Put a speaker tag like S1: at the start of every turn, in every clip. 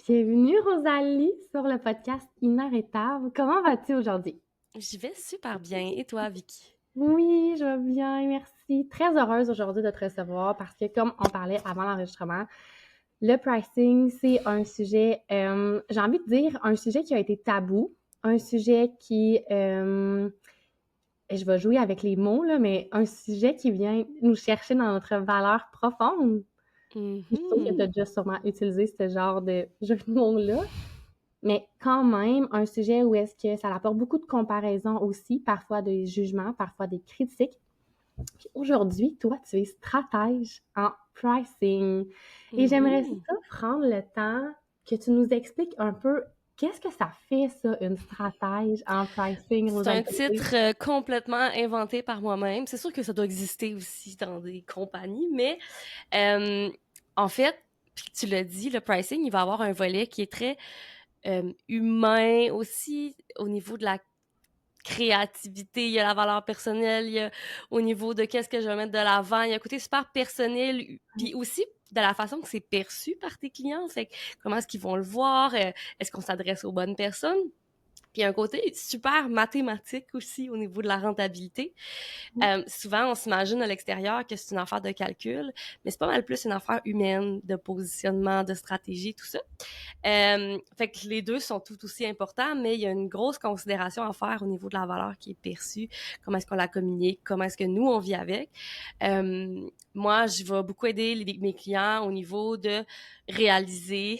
S1: Bienvenue Rosalie sur le podcast Inarrêtable. Comment vas-tu aujourd'hui?
S2: J'y vais super bien. Et toi, Vicky?
S1: Oui, je vais bien, merci. Très heureuse aujourd'hui de te recevoir parce que comme on parlait avant l'enregistrement, le pricing, c'est un sujet, j'ai envie de dire, un sujet qui a été tabou, un sujet qui, je vais jouer avec les mots, là, mais un sujet qui vient nous chercher dans notre valeur profonde. Je suis sûre que tu as
S2: Mhm.
S1: déjà sûrement utilisé ce genre de jeu de mots-là. Mais quand même, un sujet où est-ce que ça apporte beaucoup de comparaisons aussi, parfois des jugements, parfois des critiques. Puis aujourd'hui, toi, tu es stratège en pricing. Et j'aimerais
S2: Mhm.
S1: ça prendre le temps que tu nous expliques un peu qu'est-ce que ça fait, ça, une stratège en pricing,
S2: C'est un
S1: Rosalie?
S2: titre complètement inventé par moi-même. C'est sûr que ça doit exister aussi dans des compagnies, mais euh, en fait, puis tu l'as dit, le pricing, il va avoir un volet qui est très humain aussi au niveau de la créativité, il y a la valeur personnelle, il y a au niveau de qu'est-ce que je vais mettre de l'avant, il y a un côté super personnel, puis aussi de la façon que c'est perçu par tes clients, fait que comment est-ce qu'ils vont le voir, est-ce qu'on s'adresse aux bonnes personnes, puis il y a un côté super mathématique aussi au niveau de la rentabilité. Souvent, on s'imagine à l'extérieur que c'est une affaire de calcul, mais c'est pas mal plus une affaire humaine, de positionnement, de stratégie, tout ça. Fait que les deux sont tout aussi importants, mais il y a une grosse considération à faire au niveau de la valeur qui est perçue, comment est-ce qu'on la communique, comment est-ce que nous, on vit avec. Moi, je vais beaucoup aider mes clients au niveau de réaliser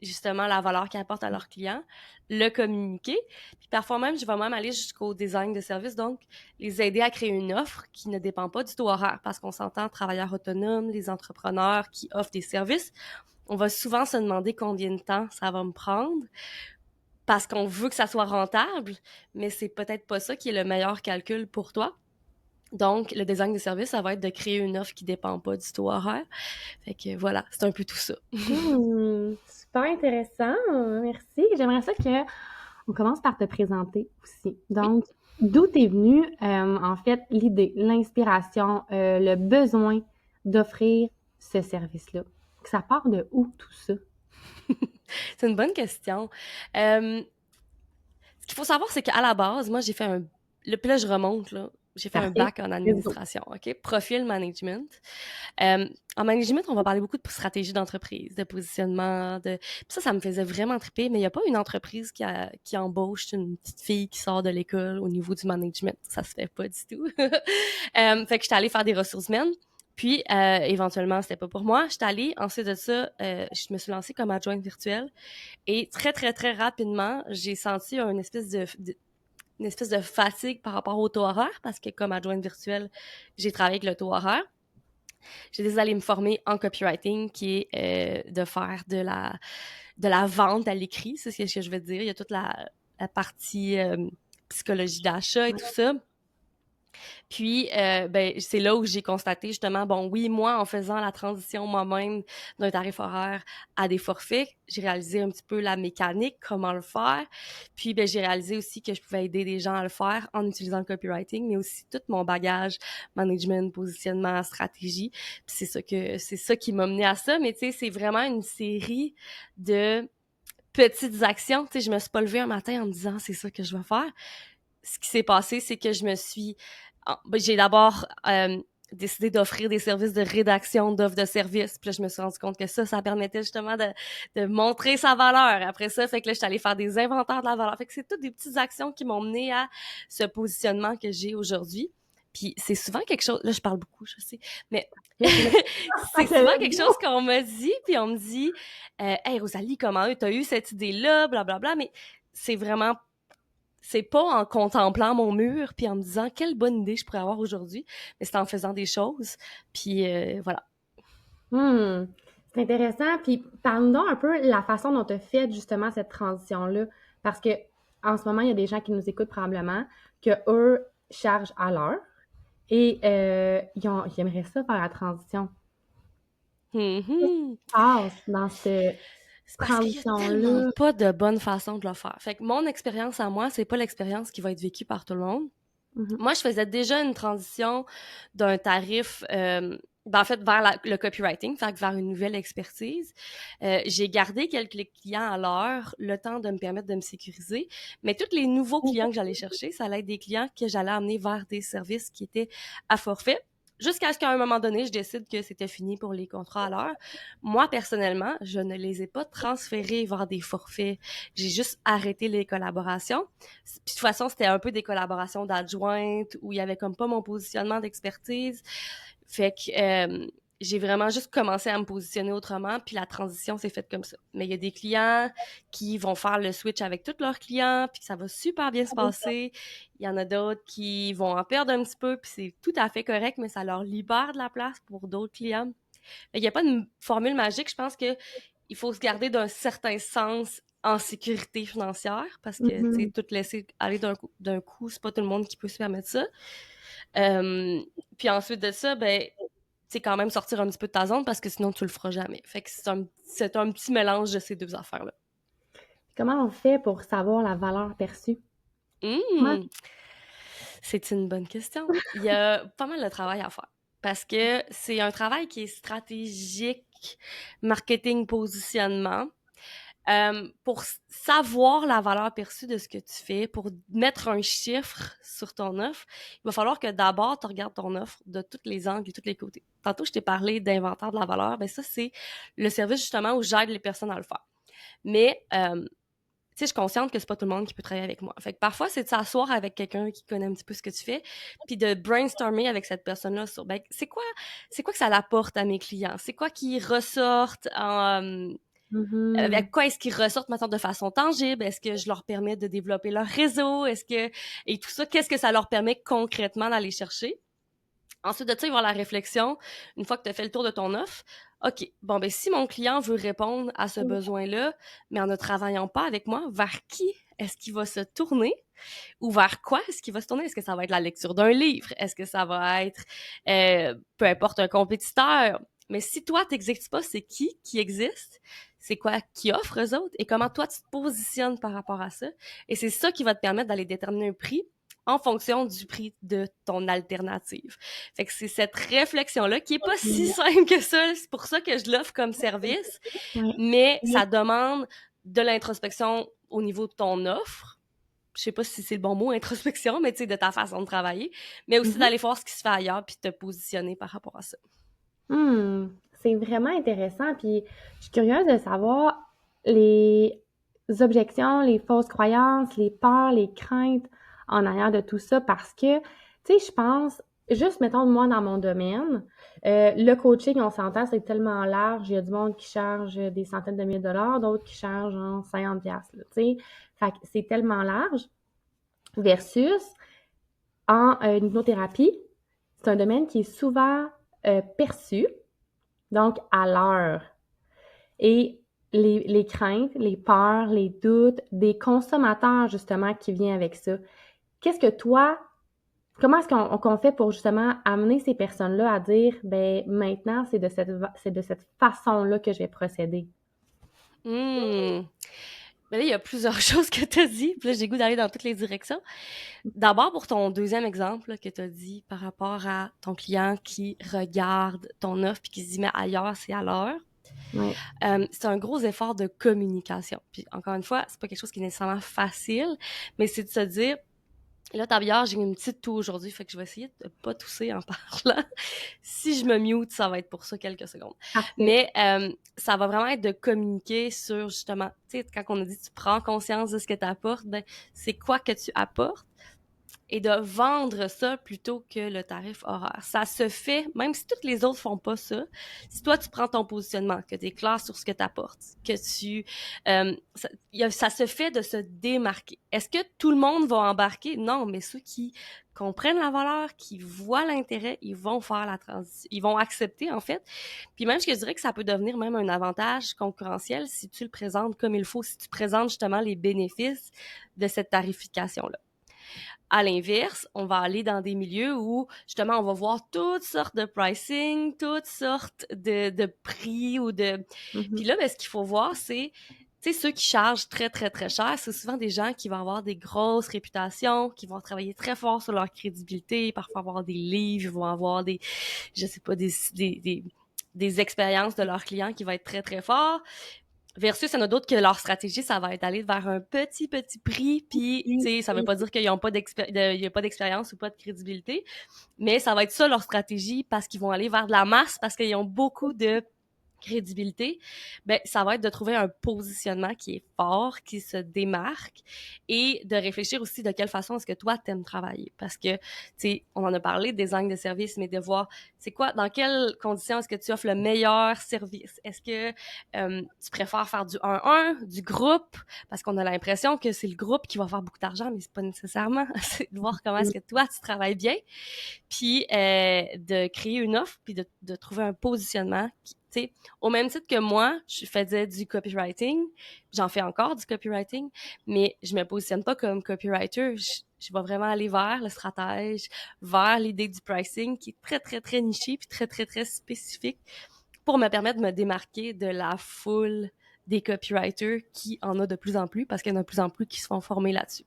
S2: justement la valeur qu'ils apportent à leurs clients, le communiquer, puis parfois même, je vais même aller jusqu'au design de service, donc les aider à créer une offre qui ne dépend pas du taux horaire, parce qu'on s'entend travailleurs autonomes, les entrepreneurs qui offrent des services, on va souvent se demander combien de temps ça va me prendre parce qu'on veut que ça soit rentable, mais c'est peut-être pas ça qui est le meilleur calcul pour toi. Donc, le design de service, ça va être de créer une offre qui dépend pas du taux horaire. Fait que voilà, c'est un peu tout ça.
S1: Super intéressant, merci. J'aimerais ça que on commence par te présenter aussi.
S2: Oui.
S1: Donc, d'où t'es venue, en fait, l'idée, l'inspiration, le besoin d'offrir ce service-là? Ça part de où tout ça?
S2: C'est une bonne question. Ce qu'il faut savoir, c'est qu'à la base, moi, j'ai fait un... Puis là, je remonte, là. J'ai fait un
S1: Parfait.
S2: bac en
S1: Let's go.
S2: administration, OK? Profil management. Euh, En management, on va parler beaucoup de stratégie d'entreprise, de positionnement, de... Puis ça me faisait vraiment triper, mais il n'y a pas une entreprise qui embauche une petite fille qui sort de l'école au niveau du management. Ça se fait pas du tout. Fait que j'étais allée faire des ressources humaines. Puis, éventuellement, c'était pas pour moi. J'étais allée, ensuite de ça, je me suis lancée comme adjointe virtuelle. Et très, très, très rapidement, j'ai senti une espèce de fatigue par rapport au taux horaire, parce que comme adjointe virtuelle, j'ai travaillé avec le taux horaire. J'ai décidé d'aller me former en copywriting, qui est de faire de la vente à l'écrit, c'est ce que je veux dire. Il y a toute la partie psychologie d'achat et tout ça. Puis, ben, c'est là où j'ai constaté justement, bon, oui, moi, en faisant la transition moi-même d'un tarif horaire à des forfaits, j'ai réalisé un petit peu la mécanique, comment le faire. Puis, ben, j'ai réalisé aussi que je pouvais aider des gens à le faire en utilisant le copywriting, mais aussi tout mon bagage, management, positionnement, stratégie. Puis c'est ça qui m'a mené à ça. Mais tu sais, c'est vraiment une série de petites actions. Tu sais, je me suis pas levée un matin en me disant, c'est ça que je vais faire. Ce qui s'est passé, c'est que j'ai d'abord décidé d'offrir des services de rédaction d'offres de services. Puis là, je me suis rendu compte que ça permettait justement de montrer sa valeur. Après ça, fait que là, je suis allée faire des inventaires de la valeur. Fait que c'est toutes des petites actions qui m'ont mené à ce positionnement que j'ai aujourd'hui. Puis c'est souvent quelque chose, là je parle beaucoup, je sais, mais c'est souvent quelque chose qu'on m'a dit, puis on me dit, hey Rosalie, comment t'as eu cette idée-là, blablabla, mais c'est vraiment c'est pas en contemplant mon mur puis en me disant quelle bonne idée je pourrais avoir aujourd'hui, mais c'est en faisant des choses. Puis voilà.
S1: Hmm, c'est intéressant. Puis parle-nous donc un peu la façon dont tu as fait justement cette transition-là. Parce que en ce moment, il y a des gens qui nous écoutent probablement que eux chargent à l'heure et ils aimeraient ça faire la transition. Qu'est-ce qui
S2: Mhm.
S1: se passe dans cette
S2: C'est parce qu'il y a tellement
S1: transition-là?
S2: pas de bonne façon de le faire. Fait que mon expérience à moi, c'est pas l'expérience qui va être vécue par tout le monde.
S1: Mhm.
S2: Moi, je faisais déjà une transition d'un tarif. ben, en fait, vers le copywriting, fait que vers une nouvelle expertise. J'ai gardé quelques clients à l'heure, le temps de me permettre de me sécuriser. Mais tous les nouveaux clients que j'allais chercher, ça allait être des clients que j'allais amener vers des services qui étaient à forfait. Jusqu'à ce qu'à un moment donné, je décide que c'était fini pour les contrats à l'heure. Moi, personnellement, je ne les ai pas transférés vers des forfaits. J'ai juste arrêté les collaborations. Puis de toute façon, c'était un peu des collaborations d'adjointe où il y avait comme pas mon positionnement d'expertise. Fait que j'ai vraiment juste commencé à me positionner autrement, puis la transition s'est faite comme ça. Mais il y a des clients qui vont faire le switch avec tous leurs clients, puis que ça va super bien se passer. Il y en a d'autres qui vont en perdre un petit peu, puis c'est tout à fait correct, mais ça leur libère de la place pour d'autres clients. Il n'y a pas de formule magique. Je pense que il faut se garder d'un certain sens en sécurité financière, parce que, tu sais,
S1: Mhm.
S2: tout laisser aller d'un coup, c'est pas tout le monde qui peut se permettre ça. Euh, puis ensuite de ça, ben, c'est quand même sortir un petit peu de ta zone parce que sinon tu le feras jamais. Fait que c'est un petit mélange de ces deux affaires-là.
S1: Comment on fait pour savoir la valeur perçue? Comment?
S2: Mmh, c'est une bonne question. Il y a pas mal de travail à faire parce que c'est un travail qui est stratégique, marketing, positionnement. Pour savoir la valeur perçue de ce que tu fais, pour mettre un chiffre sur ton offre, il va falloir que d'abord tu regardes ton offre de tous les angles et tous les côtés. Tantôt, je t'ai parlé d'inventaire de la valeur, ben ça, c'est le service justement où j'aide les personnes à le faire. Mais, tu sais, je suis consciente que c'est pas tout le monde qui peut travailler avec moi. Fait que parfois, c'est de s'asseoir avec quelqu'un qui connaît un petit peu ce que tu fais, puis de brainstormer avec cette personne-là sur, ben, c'est quoi que ça l'apporte à mes clients? C'est quoi qui ressortent
S1: Mhm.
S2: avec quoi est-ce qu'ils ressortent maintenant de façon tangible? Est-ce que je leur permets de développer leur réseau? Et tout ça, qu'est-ce que ça leur permet concrètement d'aller chercher? Ensuite de ça, il va y avoir la réflexion, une fois que tu as fait le tour de ton offre. OK, bon, ben, si mon client veut répondre à ce besoin-là, mais en ne travaillant pas avec moi, vers qui est-ce qu'il va se tourner? Ou vers quoi est-ce qu'il va se tourner? Est-ce que ça va être la lecture d'un livre? Est-ce que ça va être, peu importe, un compétiteur? Mais si toi, t'exécutes pas, c'est qui existe? C'est quoi qui offre aux autres? Et comment toi, tu te positionnes par rapport à ça? Et c'est ça qui va te permettre d'aller déterminer un prix en fonction du prix de ton alternative. Fait que c'est cette réflexion-là qui est pas si simple que ça. C'est pour ça que je l'offre comme service,
S1: Ouais.
S2: mais ça demande de l'introspection au niveau de ton offre. Je sais pas si c'est le bon mot, introspection, mais tu sais, de ta façon de travailler, mais aussi
S1: Mhm.
S2: d'aller voir ce qui se fait ailleurs puis te positionner par rapport à ça.
S1: Hmm. C'est vraiment intéressant. Puis, je suis curieuse de savoir les objections, les fausses croyances, les peurs, les craintes en arrière de tout ça parce que, tu sais, je pense, juste mettons moi dans mon domaine, le coaching, on s'entend, c'est tellement large. Il y a du monde qui charge des centaines de milliers de dollars, d'autres qui chargent genre 50 piastres, là, tu sais. Fait que c'est tellement large versus en hypnothérapie, c'est un domaine qui est souvent perçu, donc à l'heure. Et les craintes, les peurs, les doutes des consommateurs, justement, qui viennent avec ça. Qu'est-ce que toi, comment est-ce qu'on fait pour justement amener ces personnes-là à dire, ben maintenant, c'est de cette façon-là que je vais procéder?
S2: Hmm. Mais là, il y a plusieurs choses que tu as dit, puis là, j'ai le goût d'aller dans toutes les directions. D'abord, pour ton deuxième exemple là, que tu as dit par rapport à ton client qui regarde ton offre puis qui se dit, mais ailleurs, c'est à l'heure.
S1: Ouais.
S2: C'est un gros effort de communication. Puis encore une fois, c'est pas quelque chose qui est nécessairement facile, mais c'est de se dire, là, Tabillard, j'ai une petite toux aujourd'hui, fait que je vais essayer de pas tousser en parlant. Si je me mute, ça va être pour ça quelques secondes.
S1: Parfait.
S2: Mais ça va vraiment être de communiquer sur, justement, tu sais, quand on a dit tu prends conscience de ce que tu apportes, ben, c'est quoi que tu apportes et de vendre ça plutôt que le tarif horaire. Ça se fait, même si toutes les autres font pas ça, si toi tu prends ton positionnement, que tu es clair sur ce que tu apportes, que ça se fait de se démarquer. Est-ce que tout le monde va embarquer? Non, mais ceux qui comprennent la valeur, qui voient l'intérêt, ils vont faire la transition, ils vont accepter en fait. Puis même, je dirais que ça peut devenir même un avantage concurrentiel si tu le présentes comme il faut, si tu présentes justement les bénéfices de cette tarification-là. À l'inverse, on va aller dans des milieux où, justement, on va voir toutes sortes de pricing, toutes sortes de prix ou de... Puis
S1: Mhm.
S2: là, ben, ce qu'il faut voir, c'est tu sais, ceux qui chargent très, très, très cher, c'est souvent des gens qui vont avoir des grosses réputations, qui vont travailler très fort sur leur crédibilité, parfois avoir des livres, ils vont avoir des, je sais pas, des expériences de leurs clients qui vont être très, très forts. Versus, il y en a d'autres que leur stratégie, ça va être d'aller vers un petit, petit prix, puis, tu sais, ça veut pas dire qu'ils n'ont pas il y a pas d'expérience ou pas de crédibilité, mais ça va être ça leur stratégie parce qu'ils vont aller vers de la masse, parce qu'ils ont beaucoup de crédibilité, ben ça va être de trouver un positionnement qui est fort, qui se démarque et de réfléchir aussi de quelle façon est-ce que toi t'aimes travailler parce que tu sais on en a parlé design de service mais de voir c'est quoi dans quelles conditions est-ce que tu offres le meilleur service. Est-ce que tu préfères faire du 1-1, du groupe parce qu'on a l'impression que c'est le groupe qui va faire beaucoup d'argent mais c'est pas nécessairement. C'est de voir comment est-ce que toi tu travailles bien puis de créer une offre puis de trouver un positionnement qui, tu sais, au même titre que moi, je faisais du copywriting, j'en fais encore du copywriting, mais je me positionne pas comme copywriter, je vais vraiment aller vers le stratège, vers l'idée du pricing qui est très, très, très niché puis très, très, très spécifique pour me permettre de me démarquer de la foule des copywriters qui en a de plus en plus parce qu'il y en a de plus en plus qui se font former là-dessus.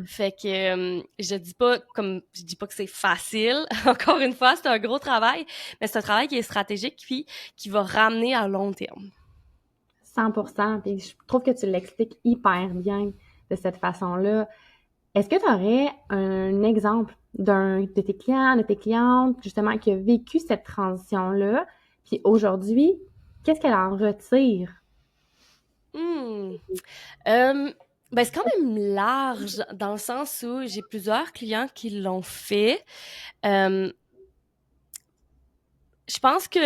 S2: Fait que je dis pas que c'est facile. Encore une fois, c'est un gros travail, mais c'est un travail qui est stratégique puis qui va ramener à long terme.
S1: 100%. Puis je trouve que tu l'expliques hyper bien de cette façon-là. Est-ce que tu aurais un exemple d'un de tes clients, de tes clientes, justement, qui a vécu cette transition-là, puis aujourd'hui, qu'est-ce qu'elle en retire?
S2: Hmm. Ben c'est quand même large dans le sens où j'ai plusieurs clients qui l'ont fait. Euh, je pense que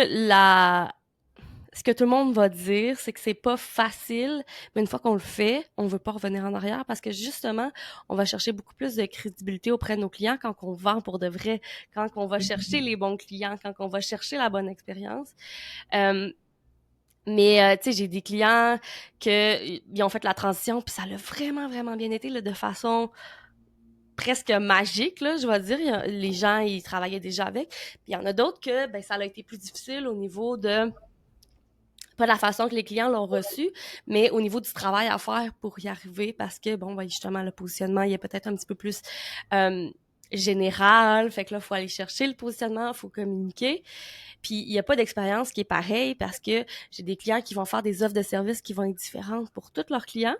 S2: ce que tout le monde va dire, c'est que c'est pas facile, mais une fois qu'on le fait, on veut pas revenir en arrière parce que justement, on va chercher beaucoup plus de crédibilité auprès de nos clients quand on vend pour de vrai, quand on va chercher les bons clients, quand on va chercher la bonne expérience. Euh, mais tu sais, j'ai des clients ils ont fait la transition puis ça l'a vraiment vraiment bien été là, de façon presque magique là, je vais dire. Les gens ils travaillaient déjà avec. Puis il y en a d'autres que ben ça a été plus difficile au niveau de pas de la façon que les clients l'ont reçu, mais au niveau du travail à faire pour y arriver, parce que, bon, ben, justement, le positionnement, il est peut-être un petit peu plus général, fait que là, il faut aller chercher le positionnement, il faut communiquer, puis il n'y a pas d'expérience qui est pareille, parce que j'ai des clients qui vont faire des offres de services qui vont être différentes pour tous leurs clients,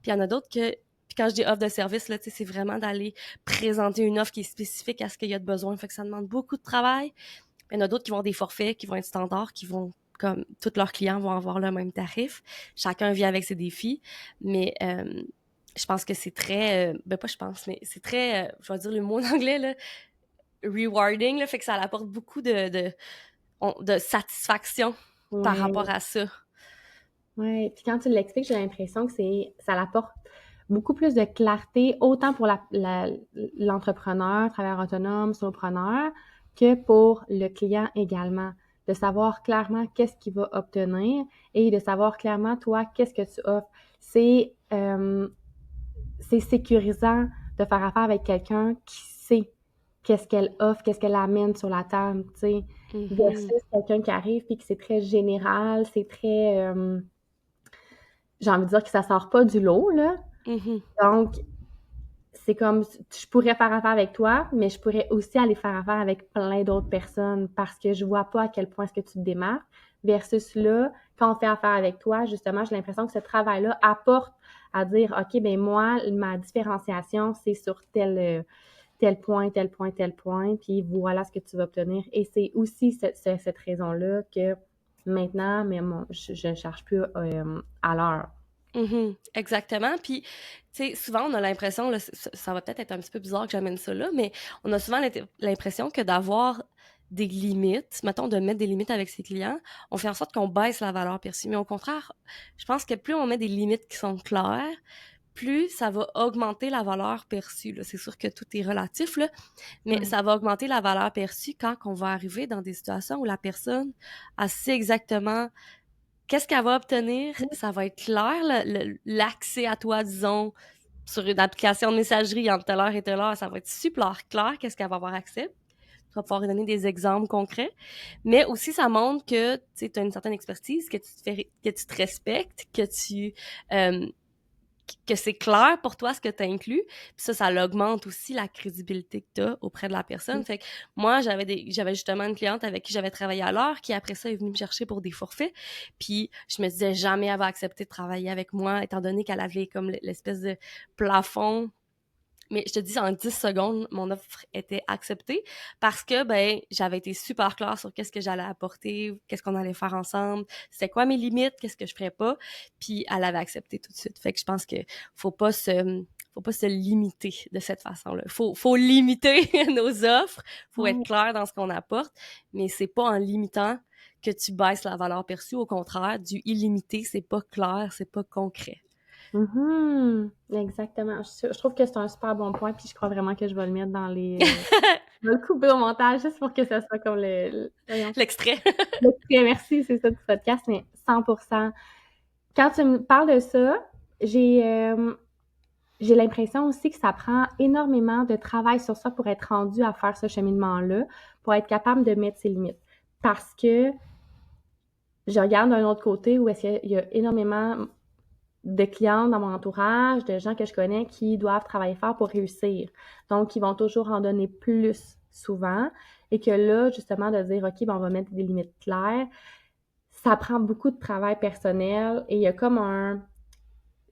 S2: puis il y en a d'autres que puis quand je dis offre de service, là, tu sais, c'est vraiment d'aller présenter une offre qui est spécifique à ce qu'il y a de besoin, fait que ça demande beaucoup de travail. Il y en a d'autres qui vont avoir des forfaits, qui vont être standards, qui vont comme tous leurs clients vont avoir le même tarif. Chacun vient avec ses défis, mais je pense que c'est très, ben pas je pense, mais c'est très, je vais dire le mot en anglais là, rewarding, là, fait que ça apporte beaucoup de satisfaction par
S1: Ouais,
S2: rapport à ça.
S1: ouais. Puis quand tu l'expliques, j'ai l'impression que ça apporte beaucoup plus de clarté, autant pour l'entrepreneur, travailleur autonome, solopreneur, que pour le client également. De savoir clairement qu'est-ce qu'il va obtenir et de savoir clairement, toi, qu'est-ce que tu offres. C'est sécurisant de faire affaire avec quelqu'un qui sait qu'est-ce qu'elle offre, qu'est-ce qu'elle amène sur la table, tu sais,
S2: Mhm.
S1: versus quelqu'un qui arrive puis que c'est très général, c'est très, j'ai envie de dire que ça sort pas du lot, là.
S2: Mhm.
S1: Donc, c'est comme, je pourrais faire affaire avec toi, mais je pourrais aussi aller faire affaire avec plein d'autres personnes parce que je vois pas à quel point est-ce que tu te démarques. Versus là, quand on fait affaire avec toi, justement, j'ai l'impression que ce travail-là apporte à dire, OK, ben moi, ma différenciation, c'est sur tel point, tel point, tel point, puis voilà ce que tu vas obtenir. Et c'est aussi cette raison-là que maintenant, mais je ne charge plus à l'heure.
S2: Mhm. Exactement. Puis, tu sais, souvent, on a l'impression, là, ça va peut-être être un petit peu bizarre que j'amène ça là, mais on a souvent l'impression que d'avoir des limites, mettons, de mettre des limites avec ses clients, on fait en sorte qu'on baisse la valeur perçue. Mais au contraire, je pense que plus on met des limites qui sont claires, plus ça va augmenter la valeur perçue, là. C'est sûr que tout est relatif, là, mais
S1: Ouais.
S2: ça va augmenter la valeur perçue quand on va arriver dans des situations où la personne a sait exactement qu'est-ce qu'elle va obtenir? Ça va être clair, l'accès à toi, disons, sur une application de messagerie entre telle heure et telle heure, ça va être super clair, qu'est-ce qu'elle va avoir accès. Tu vas pouvoir donner des exemples concrets. Mais aussi, ça montre que tu as une certaine expertise, que tu te respectes, euh, que c'est clair pour toi ce que tu as inclus. Puis ça l'augmente aussi la crédibilité que tu as auprès de la personne. Fait que moi, j'avais justement une cliente avec qui j'avais travaillé à l'heure, qui après ça est venue me chercher pour des forfaits. Puis je me disais jamais elle va accepter de travailler avec moi, étant donné qu'elle avait comme l'espèce de plafond. Mais je te dis, en 10 secondes, mon offre était acceptée parce que, ben, j'avais été super claire sur qu'est-ce que j'allais apporter, qu'est-ce qu'on allait faire ensemble, c'était quoi mes limites, qu'est-ce que je ferais pas, puis elle avait accepté tout de suite. Fait que je pense que faut pas se limiter de cette façon-là. Faut limiter nos offres, faut être
S1: Ouais.
S2: clair dans ce qu'on apporte, mais c'est pas en limitant que tu baisses la valeur perçue. Au contraire, du illimité, c'est pas clair, c'est pas concret.
S1: Exactement. Je trouve que c'est un super bon point, puis je crois vraiment que je vais le mettre dans les... je vais le couper au montage juste pour que ça soit comme voyons,
S2: L'extrait.
S1: l'extrait. Merci, c'est ça du podcast, mais 100%. Quand tu me parles de ça, j'ai l'impression aussi que ça prend énormément de travail sur soi pour être rendu à faire ce cheminement-là, pour être capable de mettre ses limites. Parce que je regarde d'un autre côté où est-ce qu'il y a énormément de clients dans mon entourage, de gens que je connais qui doivent travailler fort pour réussir. Donc, ils vont toujours en donner plus souvent. Et que là, justement, de dire, OK, ben, on va mettre des limites claires, ça prend beaucoup de travail personnel et il y a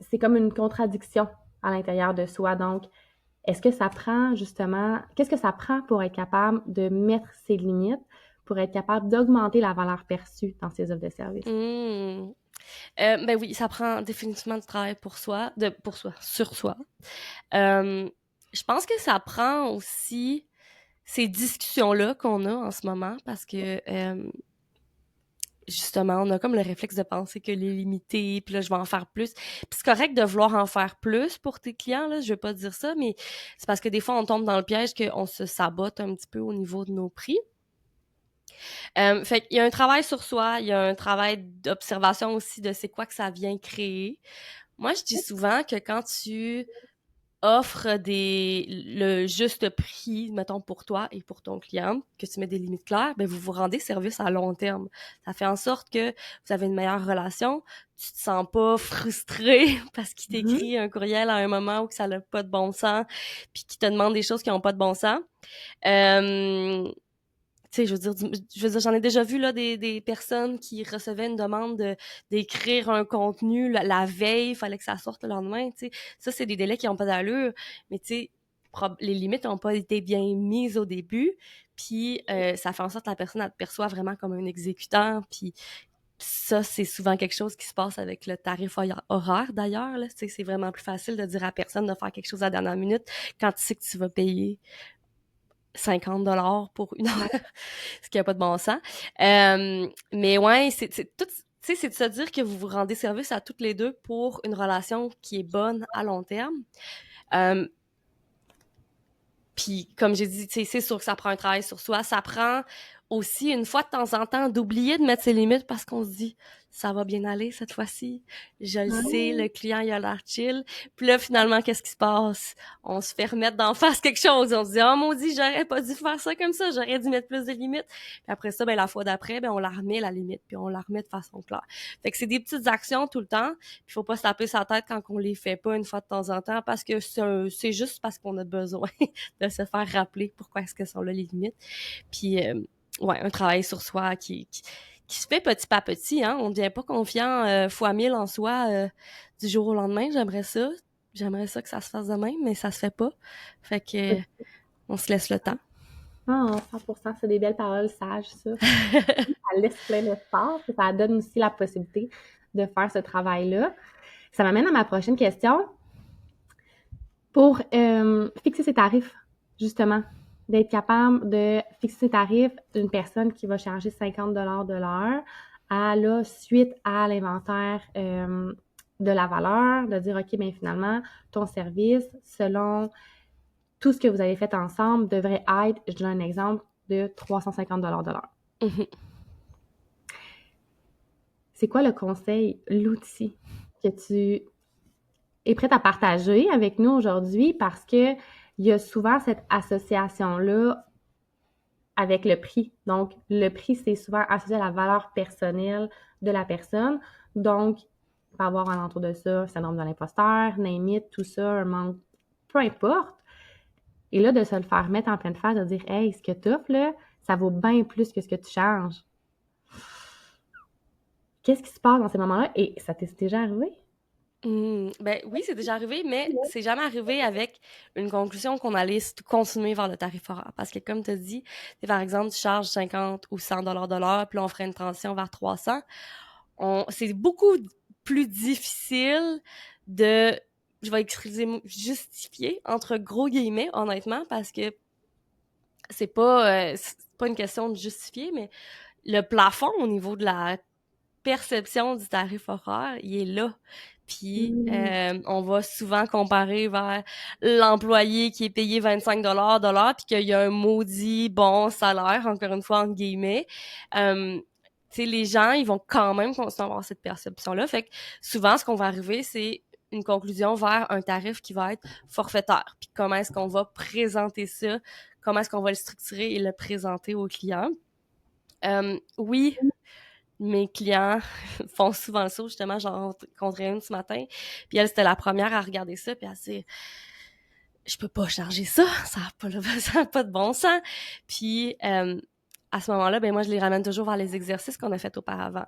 S1: c'est comme une contradiction à l'intérieur de soi. Donc, est-ce que ça prend justement, qu'est-ce que ça prend pour être capable de mettre ses limites, pour être capable d'augmenter la valeur perçue dans ses offres de service?
S2: Mmh. Ben oui, ça prend définitivement du travail sur soi. Je pense que ça prend aussi ces discussions-là qu'on a en ce moment parce que justement, on a comme le réflexe de penser que les limiter, puis là, je vais en faire plus. Puis c'est correct de vouloir en faire plus pour tes clients, là, je veux pas dire ça, mais c'est parce que des fois, on tombe dans le piège qu'on se sabote un petit peu au niveau de nos prix. Fait qu'il y a un travail sur soi, il y a un travail d'observation aussi de c'est quoi que ça vient créer. Moi, je dis souvent que quand tu offres le juste prix, mettons, pour toi et pour ton client, que tu mets des limites claires, ben vous vous rendez service à long terme. Ça fait en sorte que vous avez une meilleure relation, tu te sens pas frustré parce qu'il
S1: Mhm.
S2: t'écrit un courriel à un moment où que ça n'a pas de bon sens, puis qu'il te demande des choses qui n'ont pas de bon sens. Euh, Tu sais, je veux dire, j'en ai déjà vu là des personnes qui recevaient une demande d'écrire un contenu la veille, il fallait que ça sorte le lendemain, tu sais. Ça, c'est des délais qui n'ont pas d'allure, mais tu sais, les limites n'ont pas été bien mises au début, puis ça fait en sorte que la personne, elle te perçoit vraiment comme un exécutant, puis ça, c'est souvent quelque chose qui se passe avec le tarif horaire, d'ailleurs, là. Tu sais, c'est vraiment plus facile de dire à personne de faire quelque chose à la dernière minute quand tu sais que tu vas payer 50 $ pour une heure,
S1: Ouais.
S2: ce qui a pas de bon sens. Mais ouais, c'est tout, tu sais, c'est de se dire que vous vous rendez service à toutes les deux pour une relation qui est bonne à long terme. Euh, Puis comme j'ai dit, tu sais, c'est sûr que ça prend un travail sur soi. Ça prend aussi, une fois de temps en temps, d'oublier de mettre ses limites parce qu'on se dit, ça va bien aller cette fois-ci. Je le sais, le client, il a l'air chill. Puis là, finalement, qu'est-ce qui se passe? On se fait remettre d'en face quelque chose. On se dit, oh maudit, j'aurais pas dû faire ça comme ça. J'aurais dû mettre plus de limites. Puis après ça, ben, la fois d'après, ben, on la remet la limite. Puis on la remet de façon claire. Fait que c'est des petites actions tout le temps. Puis faut pas se taper sa tête quand on les fait pas une fois de temps en temps parce que c'est juste parce qu'on a besoin de se faire rappeler pourquoi est-ce que sont là les limites. Puis, ouais, un travail sur soi qui se fait petit à petit, hein. On ne devient pas confiant fois 1000 en soi du jour au lendemain. J'aimerais ça que ça se fasse de même, mais ça se fait pas. Fait que on se laisse le temps.
S1: Ah, 100%, c'est des belles paroles sages, ça. Ça laisse plein d'espace et ça donne aussi la possibilité de faire ce travail-là. Ça m'amène à ma prochaine question. Pour fixer ses tarifs, justement, d'être capable de fixer ses tarifs d'une personne qui va charger 50 de l'heure à là, suite à l'inventaire de la valeur, de dire, OK, bien finalement, ton service, selon tout ce que vous avez fait ensemble, devrait être, je donne un exemple, de 350 de l'heure.
S2: Mhm.
S1: C'est quoi le conseil, l'outil que tu es prête à partager avec nous aujourd'hui parce que il y a souvent cette association-là avec le prix. Donc, le prix, c'est souvent associé à la valeur personnelle de la personne. Donc, il peut y avoir un entour de ça, syndrome de l'imposteur, name it, tout ça, un manque, peu importe. Et là, de se le faire mettre en pleine face, de dire, hey, ce que tu offres, là, ça vaut bien plus que ce que tu changes. Qu'est-ce qui se passe dans ces moments-là? Et ça t'est déjà arrivé?
S2: Ben oui, c'est déjà arrivé, mais c'est jamais arrivé avec une conclusion qu'on allait continuer vers le tarif horaire. Parce que comme tu as dit, par exemple, tu charges 50 ou 100 dollars de l'heure, puis là, on ferait une transition vers 300. C'est beaucoup plus difficile de, je vais justifier, entre gros guillemets, honnêtement, parce que c'est pas une question de justifier, mais le plafond au niveau de la perception du tarif horaire, il est là. Puis, on va souvent comparer vers l'employé qui est payé 25 de l'heure, puis qu'il y a un maudit bon salaire, encore une fois, entre guillemets. Tu sais, les gens, ils vont quand même continuer à avoir cette perception-là. Fait que souvent, ce qu'on va arriver, c'est une conclusion vers un tarif qui va être forfaitaire. Puis comment est-ce qu'on va présenter ça? Comment est-ce qu'on va le structurer et le présenter aux clients? Oui, mes clients font souvent le saut. Justement, j'en rencontrais une ce matin, puis elle, c'était la première à regarder ça, puis elle s'est je peux pas charger ça, ça a pas, ça a pas de bon sens. Puis à ce moment-là, ben moi, je les ramène toujours vers les exercices qu'on a fait auparavant,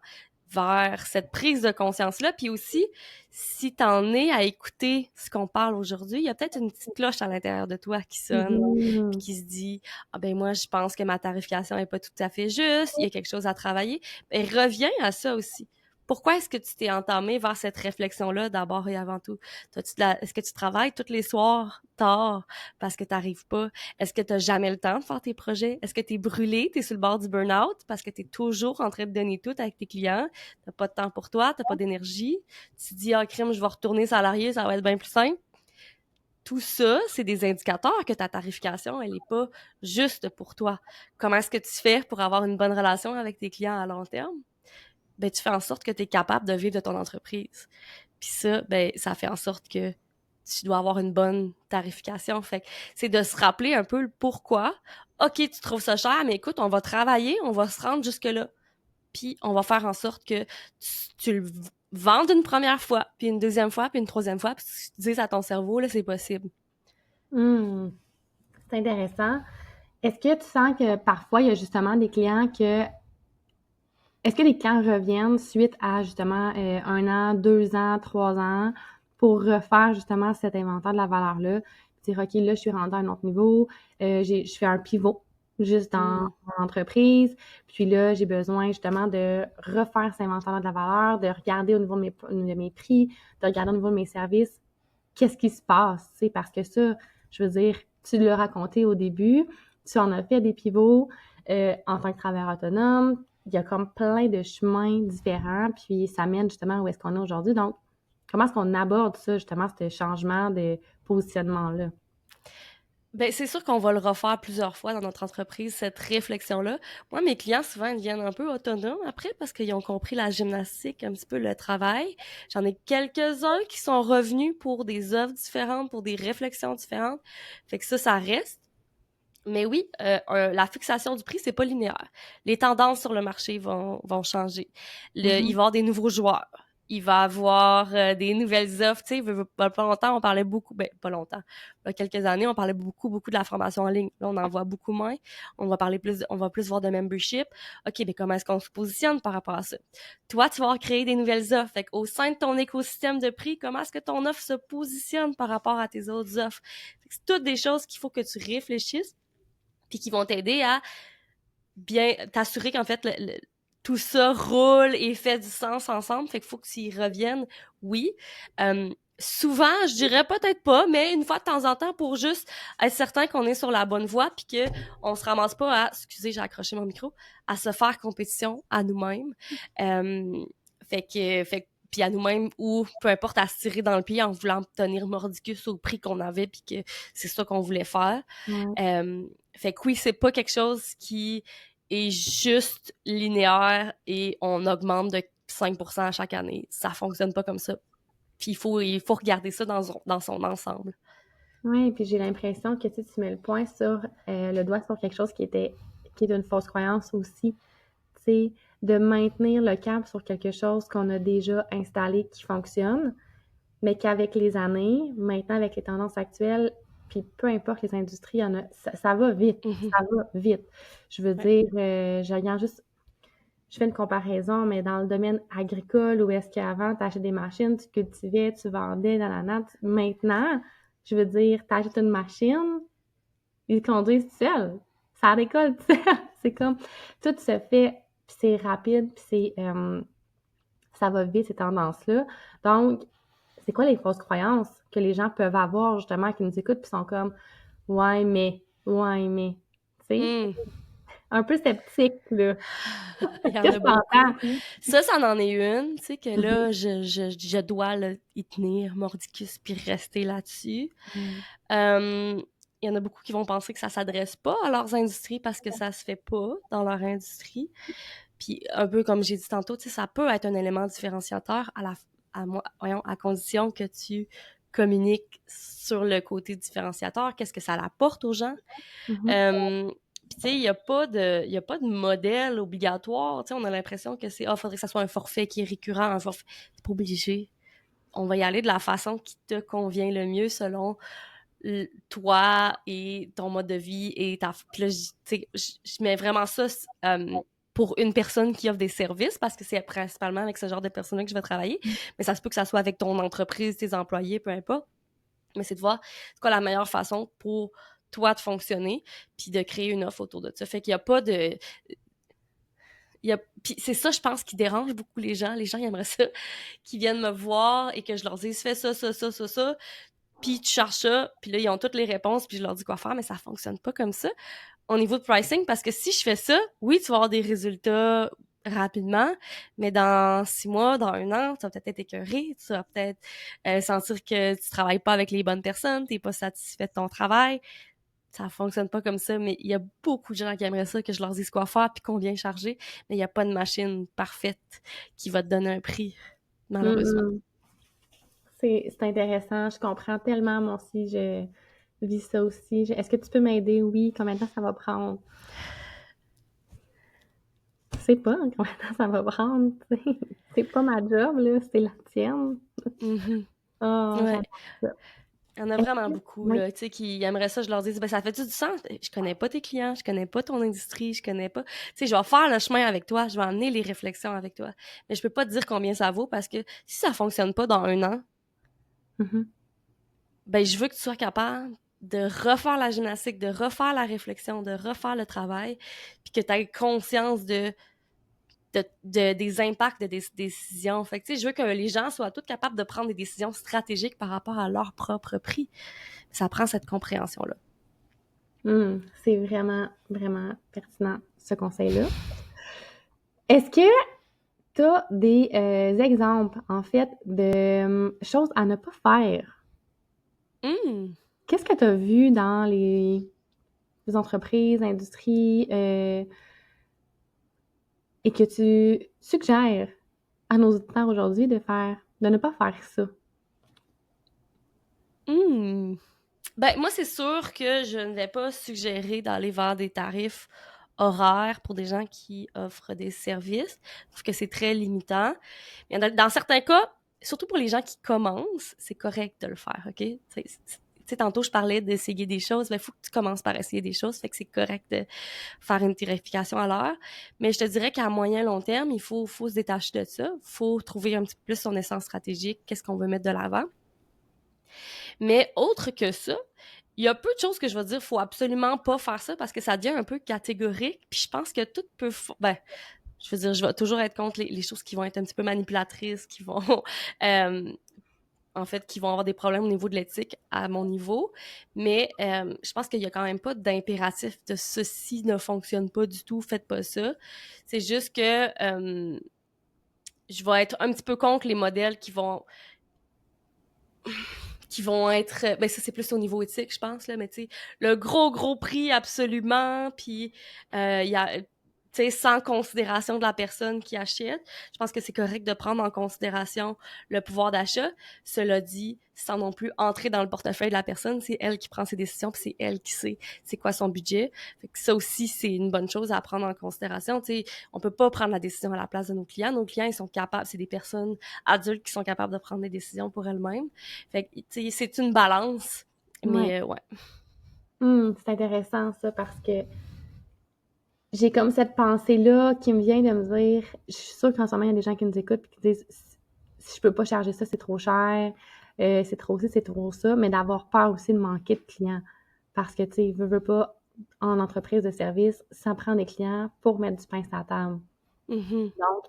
S2: vers cette prise de conscience-là. Puis aussi, si t'en es à écouter ce qu'on parle aujourd'hui, il y a peut-être une petite cloche à l'intérieur de toi qui sonne, puis qui se dit « Ah ben moi, je pense que ma tarification est pas tout à fait juste, il y a quelque chose à travailler. » Ben reviens à ça aussi. Pourquoi est-ce que tu t'es entamé vers cette réflexion-là d'abord et avant tout? Est-ce que tu travailles tous les soirs tard parce que t'arrives pas? Est-ce que t'as jamais le temps de faire tes projets? Est-ce que t'es brûlé? T'es sur le bord du burn-out parce que t'es toujours en train de donner tout avec tes clients? T'as pas de temps pour toi, t'as pas d'énergie. Tu te dis, ah, crime, je vais retourner salarié, ça va être bien plus simple. Tout ça, c'est des indicateurs que ta tarification, elle est pas juste pour toi. Comment est-ce que tu fais pour avoir une bonne relation avec tes clients à long terme? Ben, tu fais en sorte que tu es capable de vivre de ton entreprise. Puis ça, ben, ça fait en sorte que tu dois avoir une bonne tarification. Fait que c'est de se rappeler un peu le pourquoi. OK, tu trouves ça cher, mais écoute, on va travailler, on va se rendre jusque-là. Puis on va faire en sorte que tu le vendes une première fois, puis une deuxième fois, puis une troisième fois, puis tu dises à ton cerveau, là, c'est possible.
S1: C'est intéressant. Est-ce que tu sens que parfois, il y a justement des clients que... Est-ce que les clients reviennent suite à justement 1 an, 2 ans, 3 ans pour refaire justement cet inventaire de la valeur-là? Dire, OK, là, je suis rendue à un autre niveau, je fais un pivot juste dans mon entreprise, puis là, j'ai besoin justement de refaire cet inventaire de la valeur, de regarder au niveau de mes prix, de regarder au niveau de mes services, qu'est-ce qui se passe, tu sais, parce que ça, je veux dire, tu l'as raconté au début, tu en as fait des pivots en tant que travailleur autonome, il y a comme plein de chemins différents, puis ça mène justement où est-ce qu'on est aujourd'hui. Donc, comment est-ce qu'on aborde ça, justement, ce changement de positionnement-là?
S2: Ben, c'est sûr qu'on va le refaire plusieurs fois dans notre entreprise, cette réflexion-là. Moi, mes clients, souvent, ils deviennent un peu autonomes après parce qu'ils ont compris la gymnastique, un petit peu le travail. J'en ai quelques-uns qui sont revenus pour des offres différentes, pour des réflexions différentes. Fait que ça reste. Mais oui, la fixation du prix, c'est pas linéaire. Les tendances sur le marché vont changer. Il va y avoir des nouveaux joueurs. Il va y avoir des nouvelles offres. Tu sais, pas longtemps, on parlait beaucoup, ben pas longtemps, il y a quelques années, on parlait beaucoup de la formation en ligne. Là, on en voit beaucoup moins. On va plus voir de membership. OK, mais comment est-ce qu'on se positionne par rapport à ça? Toi, tu vas créer des nouvelles offres. Fait qu'au sein de ton écosystème de prix, comment est-ce que ton offre se positionne par rapport à tes autres offres? C'est toutes des choses qu'il faut que tu réfléchisses puis qui vont t'aider à bien t'assurer qu'en fait tout ça roule et fait du sens ensemble. Fait qu'il faut que tu y reviennes, oui. Souvent, je dirais peut-être pas, mais une fois de temps en temps pour juste être certain qu'on est sur la bonne voie puis que on se ramasse pas à, excusez, j'ai accroché mon micro, à se faire compétition à nous-mêmes. Fait que puis à nous-mêmes ou peu importe à se tirer dans le pied en voulant tenir mordicus au prix qu'on avait puis que c'est ça qu'on voulait faire. Fait que oui, c'est pas quelque chose qui est juste linéaire et on augmente de 5% à chaque année. Ça fonctionne pas comme ça. Puis il faut regarder ça dans son ensemble.
S1: Oui, puis j'ai l'impression que tu mets le doigt sur quelque chose qui qui est une fausse croyance aussi, tu sais, de maintenir le cap sur quelque chose qu'on a déjà installé qui fonctionne, mais qu'avec les années, maintenant avec les tendances actuelles, puis peu importe les industries, il y en a, ça va vite,
S2: Mhm.
S1: ça va vite. Je veux
S2: Ouais.
S1: dire, je regarde juste, je fais une comparaison, mais dans le domaine agricole, où est-ce qu'avant, tu achetais des machines, tu cultivais, tu vendais, maintenant, je veux dire, tu achètes une machine, ils conduisent tout seuls. Ça décolle tout seul. C'est comme, tout se fait, puis c'est rapide, puis ça va vite, ces tendances-là. Donc, c'est quoi les fausses croyances que les gens peuvent avoir, justement, qui nous écoutent, puis sont comme, ouais, mais, tu sais,
S2: Hmm.
S1: un peu sceptique, là.
S2: Il y en
S1: Qu'est-ce
S2: a
S1: que t'entends?
S2: beaucoup. Ça en est une, tu sais, que
S1: Mhm.
S2: là, je dois là, y tenir mordicus puis rester là-dessus.
S1: Mm.
S2: Il y en a beaucoup qui vont penser que ça s'adresse pas à leurs industries parce que ça se fait pas dans leur industrie. Puis un peu comme j'ai dit tantôt, tu sais, ça peut être un élément différenciateur à condition que tu communiques sur le côté différenciateur, qu'est-ce que ça apporte aux gens.
S1: Mhm.
S2: Puis tu sais, il y a pas de modèle obligatoire. Tu sais, on a l'impression que faudrait que ça soit un forfait qui est récurrent, un forfait. C'est pas obligé. On va y aller de la façon qui te convient le mieux selon toi et ton mode de vie et ta. Puis là, tu sais, je mets vraiment ça pour une personne qui offre des services parce que c'est principalement avec ce genre de personnes-là que je vais travailler. Mais ça se peut que ça soit avec ton entreprise, tes employés, peu importe. Mais c'est de voir c'est quoi la meilleure façon pour toi de fonctionner, puis de créer une offre autour de ça. Fait qu'il y a pas de... Puis c'est ça, je pense, qui dérange beaucoup les gens. Les gens, ils aimeraient ça, qui viennent me voir et que je leur dise « fais ça, ça, ça, ça, ça », puis tu cherches ça, puis là, ils ont toutes les réponses, puis je leur dis quoi faire, mais ça fonctionne pas comme ça au niveau de pricing, parce que si je fais ça, oui, tu vas avoir des résultats rapidement, mais dans 6 mois, dans 1 an, tu vas peut-être être écœuré, tu vas peut-être sentir que tu travailles pas avec les bonnes personnes, t'es pas satisfait de ton travail. Ça fonctionne pas comme ça, mais il y a beaucoup de gens qui aimeraient ça, que je leur dise quoi faire puis combien charger, mais il y a pas de machine parfaite qui va te donner un prix, malheureusement.
S1: Mhm. C'est intéressant. Je comprends tellement, moi aussi, je vis ça aussi. Est-ce que tu peux m'aider? Oui. Combien de temps ça va prendre? Je sais pas combien de temps ça va prendre, tu sais. C'est pas ma job, là, c'est la tienne.
S2: Mhm.
S1: Oh,
S2: Ouais.
S1: j'adore ça.
S2: Il y en a
S1: Est-ce
S2: vraiment
S1: que
S2: beaucoup,
S1: oui.
S2: là, tu sais, qui aimeraient ça, je leur dis, ben, ça fait-tu du sens? Je connais pas tes clients, je connais pas ton industrie, je connais pas. Tu sais, je vais faire le chemin avec toi, je vais amener les réflexions avec toi. Mais je peux pas te dire combien ça vaut parce que si ça fonctionne pas dans 1 an,
S1: Mhm.
S2: ben, je veux que tu sois capable de refaire la gymnastique, de refaire la réflexion, de refaire le travail, puis que tu aies conscience des impacts de des décisions. Fait que, tu sais, je veux que les gens soient tous capables de prendre des décisions stratégiques par rapport à leur propre prix. Ça prend cette compréhension-là.
S1: C'est vraiment, vraiment pertinent, ce conseil-là. Est-ce que tu as des exemples, en fait, de choses à ne pas faire?
S2: Hum.
S1: Qu'est-ce que tu as vu dans les entreprises, industries, et que tu suggères à nos auditeurs aujourd'hui de ne pas faire ça?
S2: Mmh. Ben, moi, c'est sûr que je ne vais pas suggérer d'aller vers des tarifs horaires pour des gens qui offrent des services. Je trouve que c'est très limitant. Mais dans certains cas, surtout pour les gens qui commencent, c'est correct de le faire, OK? Tu sais, tantôt, je parlais d'essayer des choses. Mais il faut que tu commences par essayer des choses. Fait que c'est correct de faire une tarification à l'heure. Mais je te dirais qu'à moyen long terme, il faut se détacher de ça. Il faut trouver un petit peu plus son essence stratégique, qu'est-ce qu'on veut mettre de l'avant. Mais autre que ça, il y a peu de choses que je vais dire, faut absolument pas faire ça parce que ça devient un peu catégorique. Puis je pense que tout peut, ben, je veux dire, je vais toujours être contre les choses qui vont être un petit peu manipulatrices, qui vont, euh, en fait, qui vont avoir des problèmes au niveau de l'éthique à mon niveau. Mais je pense qu'il y a quand même pas d'impératif de ceci ne fonctionne pas du tout, faites pas ça. C'est juste que je vais être un petit peu contre les modèles qui vont être ben ça c'est plus au niveau éthique je pense là mais tu sais le gros prix absolument puis il y a tu sais, sans considération de la personne qui achète. Je pense que c'est correct de prendre en considération le pouvoir d'achat. Cela dit, sans non plus entrer dans le portefeuille de la personne, c'est elle qui prend ses décisions, puis c'est elle qui sait c'est quoi son budget. Fait que ça aussi, c'est une bonne chose à prendre en considération. Tu sais, on peut pas prendre la décision à la place de nos clients. Nos clients, ils sont capables, c'est des personnes adultes qui sont capables de prendre des décisions pour elles-mêmes. Fait que, tu sais, c'est une balance.
S1: Ouais.
S2: Mais ouais.
S1: C'est intéressant ça parce que j'ai comme cette pensée-là qui me vient de me dire, je suis sûre qu'en ce moment, il y a des gens qui nous écoutent et qui disent, si je peux pas charger ça, c'est trop cher, c'est trop ci, c'est trop ça, mais d'avoir peur aussi de manquer de clients. Parce que, tu sais, veux pas, en entreprise de service, ça prend des clients pour mettre du pain sur la table.
S2: Mhm.
S1: Donc,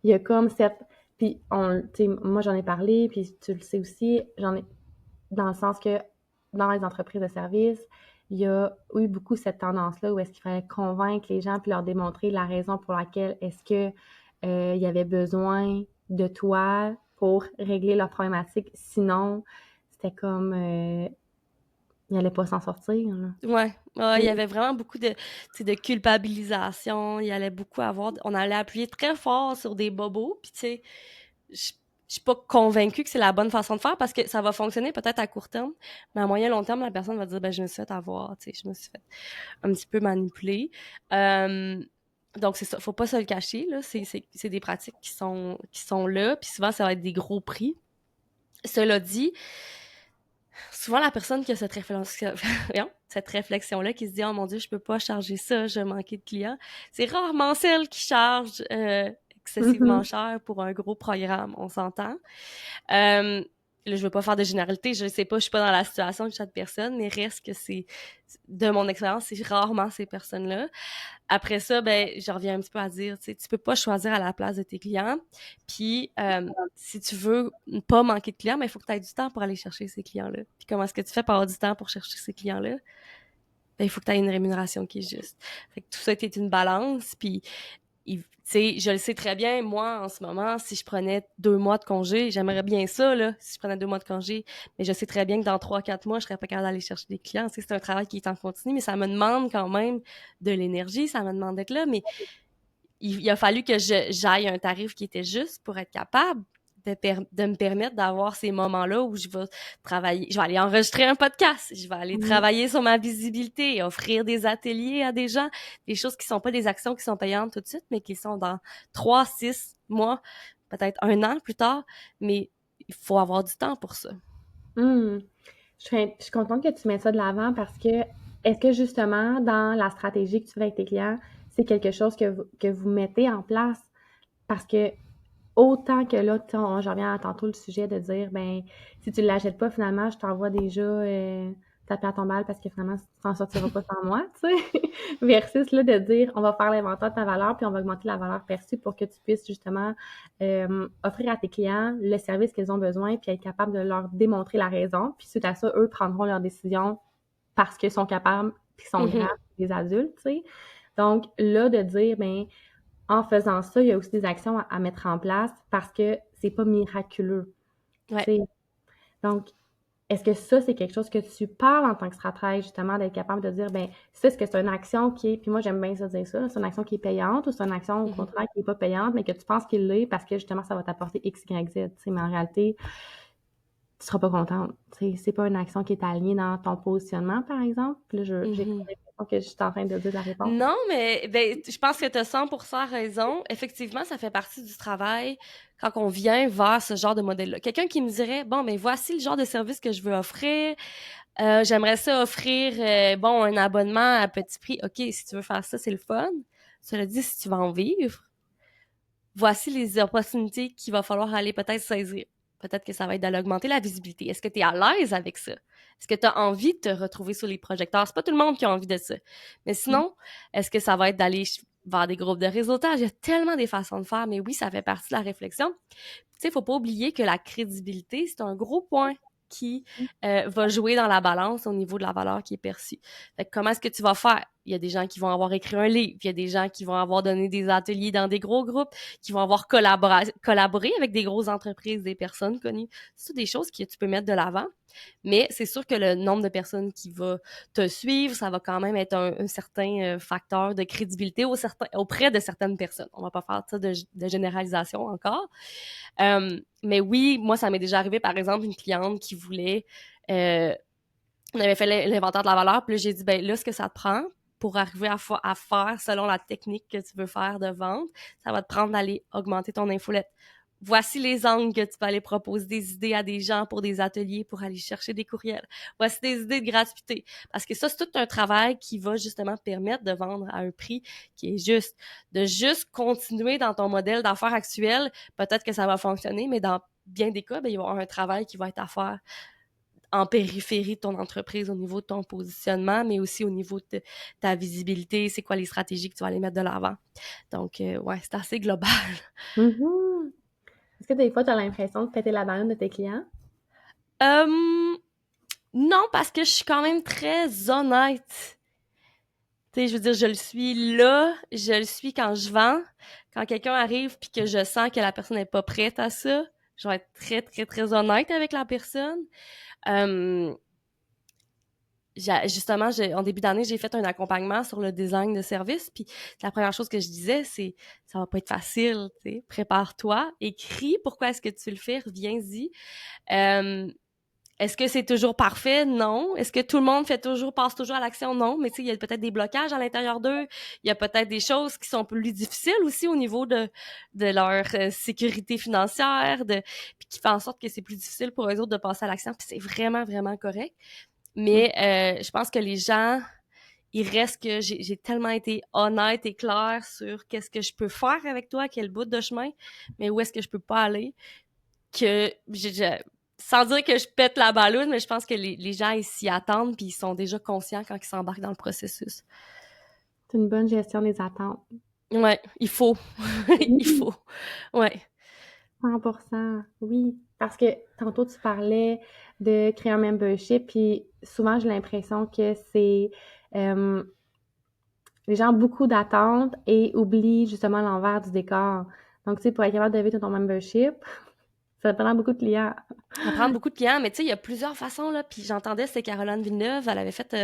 S1: il y a comme cette, puis tu sais, moi j'en ai parlé, puis tu le sais aussi, j'en ai, dans le sens que dans les entreprises de service, il y a eu beaucoup cette tendance-là où est-ce qu'il fallait convaincre les gens puis leur démontrer la raison pour laquelle est-ce que il y avait besoin de toi pour régler leur problématique. Sinon, c'était comme ils n'allaient pas s'en sortir, là.
S2: Ouais, il y avait vraiment beaucoup de, tu sais, de culpabilisation. Il y allait beaucoup avoir, on allait appuyer très fort sur des bobos. Puis tu sais, je je suis pas convaincue que c'est la bonne façon de faire parce que ça va fonctionner peut-être à court terme, mais à moyen long terme, la personne va dire ben je me suis fait avoir, tu sais, je me suis fait un petit peu manipuler. Euh, donc c'est ça, faut pas se le cacher là. C'est des pratiques qui sont là, puis souvent ça va être des gros prix. Cela dit, souvent la personne qui a cette réflexion, cette réflexion-là, qui se dit oh mon Dieu, je peux pas charger ça, je vais manquer de clients, c'est rarement celle qui charge excessivement
S1: Mhm.
S2: cher pour un gros programme, on s'entend. Euh, Là, je veux pas faire de généralité, je sais pas, je suis pas dans la situation de chaque personne, mais reste que c'est, de mon expérience, c'est rarement ces personnes-là. Après ça, ben, je reviens un petit peu à dire, tu sais, tu peux pas choisir à la place de tes clients. Puis, si tu veux pas manquer de clients, ben, il faut que tu aies du temps pour aller chercher ces clients-là. Puis, comment est-ce que tu fais pour avoir du temps pour chercher ces clients-là? Ben, il faut que tu aies une rémunération qui est juste. Fait que tout ça est une balance. Puis, tu sais, je le sais très bien, moi, en ce moment, si je prenais 2 mois de congé, j'aimerais bien ça, là, si je prenais 2 mois de congé, mais je sais très bien que dans 3, 4 mois, je serais pas capable d'aller chercher des clients. Tu sais, c'est un travail qui est en continu, mais ça me demande quand même de l'énergie, ça me demande d'être là, mais il a fallu que j'aille un tarif qui était juste pour être capable de me permettre d'avoir ces moments-là où je vais travailler, je vais aller enregistrer un podcast, je vais aller
S1: Mhm.
S2: travailler sur ma visibilité, offrir des ateliers à des gens, des choses qui sont pas des actions qui sont payantes tout de suite, mais qui sont dans 3, 6 mois, peut-être 1 an plus tard, mais il faut avoir du temps pour ça.
S1: Hmm. Je suis contente que tu mettes ça de l'avant parce que est-ce que justement dans la stratégie que tu fais avec tes clients, c'est quelque chose que vous mettez en place? Parce que autant que là, tu sais, je reviens à tantôt le sujet de dire, ben, si tu ne l'achètes pas, finalement, je t'envoie déjà taper à ton balle parce que finalement, tu t'en sortiras pas sans moi, tu sais. Versus là, de dire, on va faire l'inventaire de ta valeur, puis on va augmenter la valeur perçue pour que tu puisses justement offrir à tes clients le service qu'ils ont besoin, puis être capable de leur démontrer la raison. Puis suite à ça, eux prendront leurs décisions parce qu'ils sont capables, puis qu'ils sont grands,
S2: Mhm.
S1: des adultes, tu sais. Donc là, de dire, ben, en faisant ça, il y a aussi des actions à mettre en place parce que c'est pas miraculeux, tu
S2: Ouais.
S1: sais. Donc, est-ce que ça, c'est quelque chose que tu parles en tant que stratège, justement, d'être capable de dire, ben, ça, est-ce que c'est une action qui est, puis moi, j'aime bien ça dire ça, c'est une action qui est payante ou c'est une action, au
S2: Mhm.
S1: contraire, qui est pas payante, mais que tu penses qu'il l'est parce que, justement, ça va t'apporter X, Y, Z, tu sais, mais en réalité, tu seras pas contente. Tu sais, c'est pas une action qui est alignée dans ton positionnement, par exemple. Puis là, j'ai comme
S2: Mhm.
S1: l'impression que je suis en train de dire la réponse.
S2: Non, mais ben, je pense que tu as 100% raison. Effectivement, ça fait partie du travail quand on vient vers ce genre de modèle-là. Quelqu'un qui me dirait, bon, mais voici le genre de service que je veux offrir. J'aimerais ça offrir, bon, un abonnement à petit prix. OK, si tu veux faire ça, c'est le fun. Cela dit, si tu vas en vivre, voici les opportunités qu'il va falloir aller peut-être saisir. Peut-être que ça va être d'aller augmenter la visibilité. Est-ce que tu es à l'aise avec ça? Est-ce que tu as envie de te retrouver sur les projecteurs? C'est pas tout le monde qui a envie de ça. Mais sinon, est-ce que ça va être d'aller vers des groupes de réseautage? Il y a tellement des façons de faire, mais oui, ça fait partie de la réflexion. Tu sais, faut pas oublier que la crédibilité, c'est un gros point qui va jouer dans la balance au niveau de la valeur qui est perçue. Fait que comment est-ce que tu vas faire? il y a des gens qui vont avoir écrit un livre, il y a des gens qui vont avoir donné des ateliers dans des gros groupes, qui vont avoir collaboré avec des grosses entreprises, des personnes connues. C'est des choses que tu peux mettre de l'avant. Mais c'est sûr que le nombre de personnes qui va te suivre, ça va quand même être un certain facteur de crédibilité auprès de certaines personnes. On va pas faire ça de généralisation encore. Mais oui, moi, ça m'est déjà arrivé, par exemple, une cliente qui voulait... on avait fait l'inventaire de la valeur, puis là, j'ai dit, ben là, ce que ça te prend pour arriver à faire selon la technique que tu veux faire de vente, ça va te prendre d'aller augmenter ton infolette. Voici les angles que tu peux aller proposer des idées à des gens pour des ateliers, pour aller chercher des courriels. Voici des idées de gratuité. Parce que ça, c'est tout un travail qui va justement te permettre de vendre à un prix qui est juste. De juste continuer dans ton modèle d'affaires actuel, peut-être que ça va fonctionner, mais dans bien des cas, ben, il va y avoir un travail qui va être à faire en périphérie de ton entreprise au niveau de ton positionnement, mais aussi au niveau de ta visibilité, c'est quoi les stratégies que tu vas aller mettre de l'avant. Donc, ouais, c'est assez global.
S1: Mhm. Est-ce que des fois, tu as l'impression de péter la ballonne de tes clients?
S2: Non, parce que je suis quand même très honnête. Tu sais, je veux dire, je le suis là, je le suis quand je vends. Quand quelqu'un arrive puis que je sens que la personne n'est pas prête à ça, je vais être très, très, très honnête avec la personne. Justement, en début d'année, j'ai fait un accompagnement sur le design de service, puis la première chose que je disais, c'est ça va pas être facile, tu sais, prépare-toi, écris pourquoi est-ce que tu le fais, reviens-y. Est-ce que c'est toujours parfait? Non. Est-ce que tout le monde passe toujours à l'action? Non. Mais tu sais, il y a peut-être des blocages à l'intérieur d'eux. Il y a peut-être des choses qui sont plus difficiles aussi au niveau de leur sécurité financière, puis qui font en sorte que c'est plus difficile pour eux autres de passer à l'action. Puis c'est vraiment, vraiment correct. Mais je pense que les gens, il reste que j'ai tellement été honnête et claire sur qu'est-ce que je peux faire avec toi, quel bout de chemin, mais où est-ce que je peux pas aller, que sans dire que je pète la balloune, mais je pense que les gens, ils s'y attendent puis ils sont déjà conscients quand ils s'embarquent dans le processus.
S1: C'est une bonne gestion des attentes.
S2: Ouais, il faut. Il
S1: Oui,
S2: faut. Ouais.
S1: 100%. Oui. Parce que tantôt, tu parlais de créer un membership, puis souvent, j'ai l'impression que c'est euh, les gens ont beaucoup d'attentes et oublient justement l'envers du décor. Donc, tu sais, pour être capable de vivre ton membership, ça prend beaucoup de clients.
S2: Ça prend beaucoup de clients, mais tu sais, il y a plusieurs façons, là. Puis j'entendais, c'était Caroline Villeneuve, elle avait fait...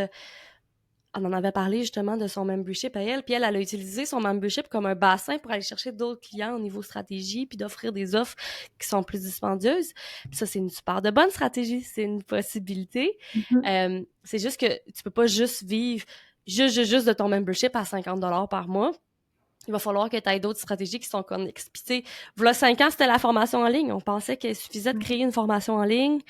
S2: on en avait parlé justement de son membership à elle, puis elle a utilisé son membership comme un bassin pour aller chercher d'autres clients au niveau stratégie, puis d'offrir des offres qui sont plus dispendieuses. Puis ça, c'est une super de bonne stratégie, c'est une possibilité.
S1: Mhm.
S2: C'est juste que tu peux pas juste vivre juste de ton membership à 50$ par mois. Il va falloir que tu aies d'autres stratégies qui sont connexes. Puis tu sais, voilà 5 ans, c'était la formation en ligne. On pensait qu'il suffisait de créer une formation en ligne,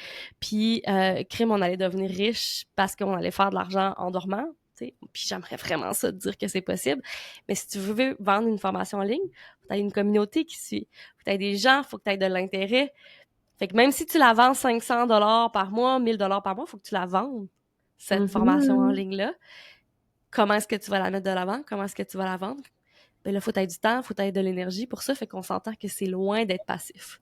S2: puis crime, on allait devenir riche parce qu'on allait faire de l'argent en dormant. T'sais. Puis j'aimerais vraiment ça te dire que c'est possible. Mais si tu veux vendre une formation en ligne, faut que tu aies une communauté qui suit. Faut que tu aies des gens, faut que tu aies de l'intérêt. Fait que même si tu la vends 500$ par mois, 1000$ par mois, faut que tu la vendes, cette formation en
S1: Mhm.
S2: ligne-là. Comment est-ce que tu vas la mettre de l'avant? Comment est-ce que tu vas la vendre? Ben là, faut que du temps, faut que de l'énergie pour ça, fait qu'on s'entend que c'est loin d'être passif.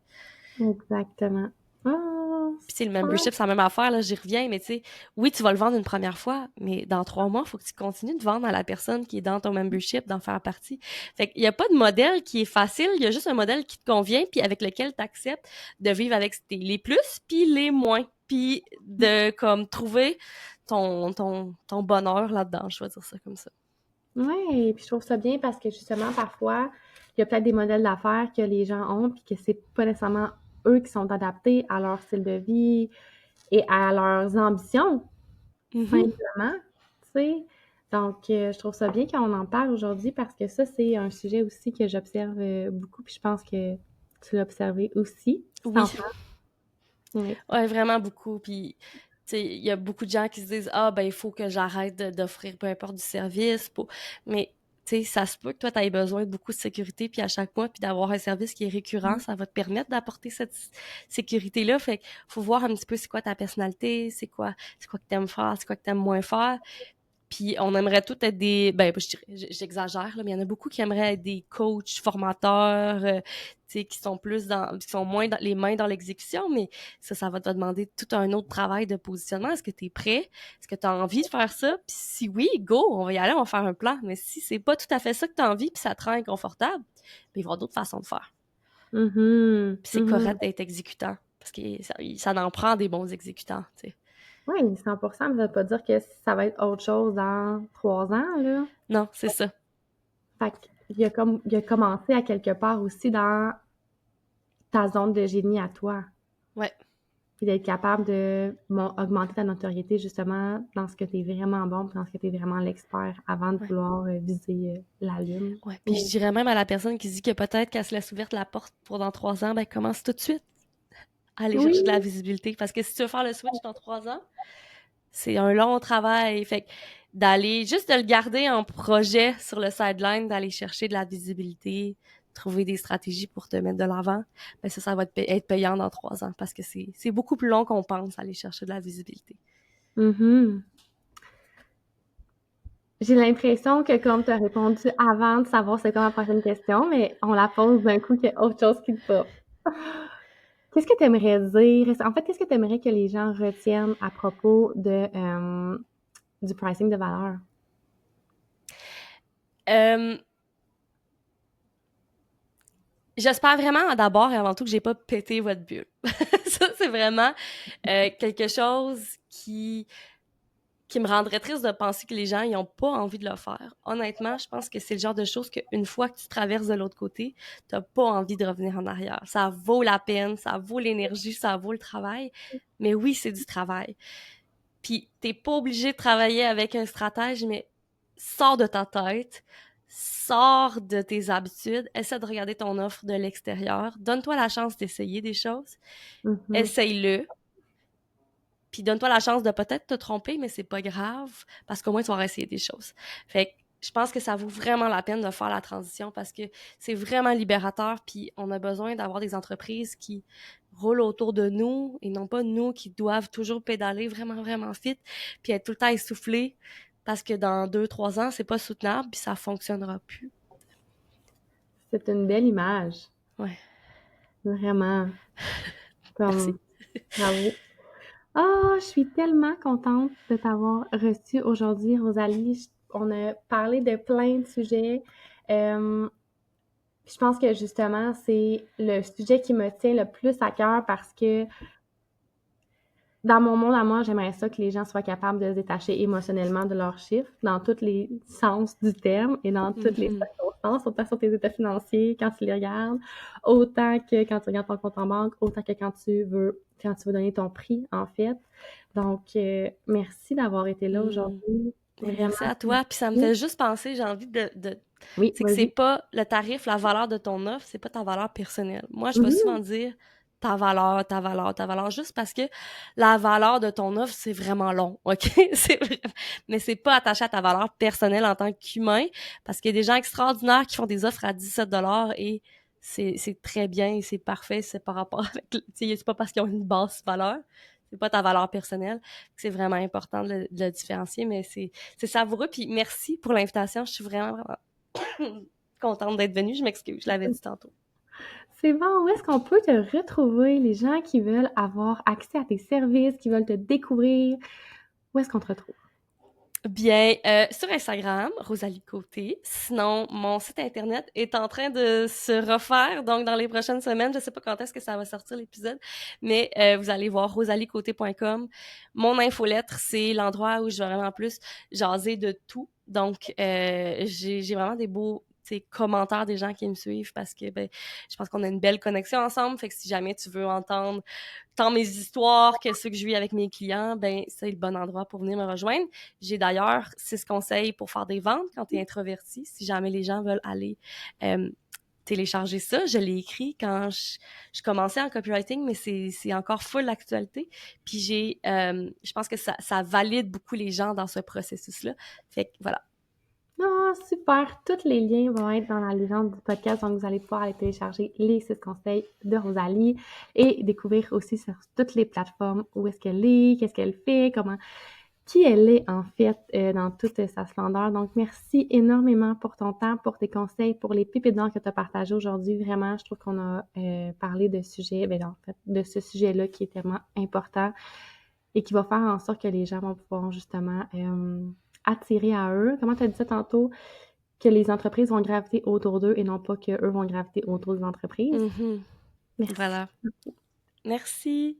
S1: Exactement. Ah,
S2: Puis c'est le
S1: super.
S2: membership, c'est la même affaire, là, j'y reviens, mais tu sais, oui, tu vas le vendre une première fois, mais dans 3 mois, il faut que tu continues de vendre à la personne qui est dans ton membership, d'en faire partie. Fait qu'il n'y a pas de modèle qui est facile, il y a juste un modèle qui te convient, puis avec lequel tu acceptes de vivre avec les plus, puis les moins, puis de comme trouver ton bonheur là-dedans, je vais dire ça comme ça.
S1: Ouais, puis je trouve ça bien parce que justement, parfois, il y a peut-être des modèles d'affaires que les gens ont, puis que c'est pas nécessairement eux qui sont adaptés à leur style de vie et à leurs ambitions,
S2: Mhm.
S1: simplement, tu sais. Donc, je trouve ça bien qu'on en parle aujourd'hui parce que ça, c'est un sujet aussi que j'observe beaucoup, puis je pense que tu l'as observé aussi. Tu
S2: Oui.
S1: t'en penses? Oui.
S2: Ouais, vraiment beaucoup. Puis, tu sais, il y a beaucoup de gens qui se disent, ah, ben, il faut que j'arrête d'offrir peu importe du service. Mais, tu sais, ça se peut que toi, tu aies besoin de beaucoup de sécurité, puis à chaque mois, puis d'avoir un service qui est récurrent, ça va te permettre d'apporter cette sécurité-là. Fait qu'il faut voir un petit peu c'est quoi ta personnalité, c'est quoi que t'aimes faire, c'est quoi que t'aimes moins faire. Puis on aimerait tous être des... Ben, je dirais, j'exagère, là, mais il y en a beaucoup qui aimeraient être des coachs, formateurs, tu sais, qui sont qui sont moins les mains dans l'exécution, mais ça va te demander tout un autre travail de positionnement. Est-ce que tu es prêt? Est-ce que tu as envie de faire ça? Puis si oui, go, on va y aller, on va faire un plan. Mais si c'est pas tout à fait ça que tu as envie, puis ça te rend inconfortable, ben, il va y avoir d'autres façons de faire.
S1: Mhm,
S2: Puis c'est
S1: mhm.
S2: correct d'être exécutant, parce que ça en prend des bons exécutants, tu sais.
S1: Oui, 100%, mais ça veut pas dire que ça va être autre chose dans 3 ans, là.
S2: Non, c'est ça.
S1: Fait il a commencé à quelque part aussi dans ta zone de génie à toi.
S2: Ouais.
S1: Puis d'être capable de augmenter ta notoriété justement dans ce que tu es vraiment bon, puis dans ce que tu es vraiment l'expert avant de
S2: Ouais.
S1: vouloir viser la lune.
S2: Ouais. Puis je dirais même à la personne qui dit que peut-être qu'elle se laisse ouverte la porte pour dans 3 ans, ben commence tout de suite à aller chercher de la
S1: Oui,
S2: visibilité. Parce que si tu veux faire le switch dans 3 ans, c'est un long travail. Fait que juste de le garder en projet sur le sideline, d'aller chercher de la visibilité, trouver des stratégies pour te mettre de l'avant, ben ça va être payant dans 3 ans parce que c'est beaucoup plus long qu'on pense aller chercher de la visibilité.
S1: mhm. J'ai l'impression que comme tu as répondu avant de savoir c'est quoi ma prochaine question, mais on la pose d'un coup qu'il y a autre chose qui te pop. Qu'est-ce que tu aimerais dire? En fait, qu'est-ce que tu aimerais que les gens retiennent à propos du pricing de valeur?
S2: Euh, J'espère vraiment d'abord et avant tout que j'ai pas pété votre bulle. Ça, c'est vraiment quelque chose qui me rendrait triste de penser que les gens n'ont pas envie de le faire. Honnêtement, je pense que c'est le genre de choses qu'une fois que tu traverses de l'autre côté, t'as pas envie de revenir en arrière. Ça vaut la peine, ça vaut l'énergie, ça vaut le travail. Mais oui, c'est du travail. Puis t'es pas obligé de travailler avec un stratège, mais sors de ta tête, sors de tes habitudes, essaie de regarder ton offre de l'extérieur, donne-toi la chance d'essayer des choses,
S1: Mhm.
S2: essaye-le, puis donne-toi la chance de peut-être te tromper, mais c'est pas grave, parce qu'au moins tu vas essayer des choses. Fait que je pense que ça vaut vraiment la peine de faire la transition parce que c'est vraiment libérateur, puis on a besoin d'avoir des entreprises qui roulent autour de nous et non pas nous qui doivent toujours pédaler vraiment, vraiment vite, puis être tout le temps essoufflés parce que dans 2, 3 ans, c'est pas soutenable, puis ça fonctionnera plus.
S1: C'est une belle image.
S2: Ouais,
S1: Vraiment.
S2: merci.
S1: Comme, bravo. Ah, je suis tellement contente de t'avoir reçue aujourd'hui, Rosalie. On a parlé de plein de sujets. Euh, je pense que justement, c'est le sujet qui me tient le plus à cœur parce que dans mon monde à moi, j'aimerais ça que les gens soient capables de se détacher émotionnellement de leurs chiffres dans tous les sens du terme et dans toutes les
S2: Mhm.
S1: circonstances, autant sur tes états financiers quand tu les regardes, autant que quand tu regardes ton compte en banque, autant que quand tu veux donner ton prix, en fait. Donc, merci d'avoir été là
S2: Mhm.
S1: aujourd'hui. Vraiment.
S2: Merci à toi. Puis ça me fait juste penser, j'ai envie de
S1: Oui,
S2: c'est que c'est
S1: vas-y.
S2: pas le tarif, la valeur de ton offre, c'est pas ta valeur personnelle. Moi, je vais
S1: Mhm.
S2: souvent dire ta valeur, ta valeur, ta valeur, juste parce que la valeur de ton offre, c'est vraiment long, OK? Mais c'est pas attaché à ta valeur personnelle en tant qu'humain, parce qu'il y a des gens extraordinaires qui font des offres à 17 $ et c'est très bien et c'est parfait, c'est par rapport avec, tu sais, c'est pas parce qu'ils ont une basse valeur, c'est pas ta valeur personnelle. C'est vraiment important de le différencier, mais c'est savoureux. Puis merci pour l'invitation. Je suis vraiment, vraiment contente d'être venue. Je m'excuse, je l'avais dit tantôt.
S1: C'est bon. Où est-ce qu'on peut te retrouver, les gens qui veulent avoir accès à tes services, qui veulent te découvrir? Où est-ce qu'on te retrouve?
S2: Bien, sur Instagram, Rosalie Côté. Sinon, mon site internet est en train de se refaire, donc dans les prochaines semaines, je sais pas quand est-ce que ça va sortir l'épisode, mais vous allez voir rosaliecoté.com. Mon infolettre, c'est l'endroit où je vais vraiment plus jaser de tout. Donc, j'ai vraiment des beaux commentaires des gens qui me suivent parce que ben, je pense qu'on a une belle connexion ensemble. Fait que si jamais tu veux entendre tant mes histoires que ceux que je vis avec mes clients, ben c'est le bon endroit pour venir me rejoindre. J'ai d'ailleurs 6 conseils pour faire des ventes quand tu es introverti, si jamais les gens veulent aller euh, télécharger ça. Je l'ai écrit quand je commençais en copywriting, mais c'est encore full l'actualité. Puis je pense que ça valide beaucoup les gens dans ce processus-là. Fait que voilà.
S1: Ah, super! Tous les liens vont être dans la légende du podcast, donc vous allez pouvoir aller télécharger les 6 conseils de Rosalie et découvrir aussi sur toutes les plateformes où est-ce qu'elle est, qu'est-ce qu'elle fait, comment. qui elle est en fait dans toute sa splendeur. Donc, merci énormément pour ton temps, pour tes conseils, pour les pépites d'or que tu as partagées aujourd'hui. Vraiment, je trouve qu'on a parlé de sujets, ben, en fait, de ce sujet-là qui est tellement important et qui va faire en sorte que les gens vont pouvoir justement attirer à eux. Comment tu as dit ça tantôt? Que les entreprises vont graviter autour d'eux et non pas qu'eux vont graviter autour des entreprises.
S2: Mhm.
S1: Merci.
S2: Voilà. Merci.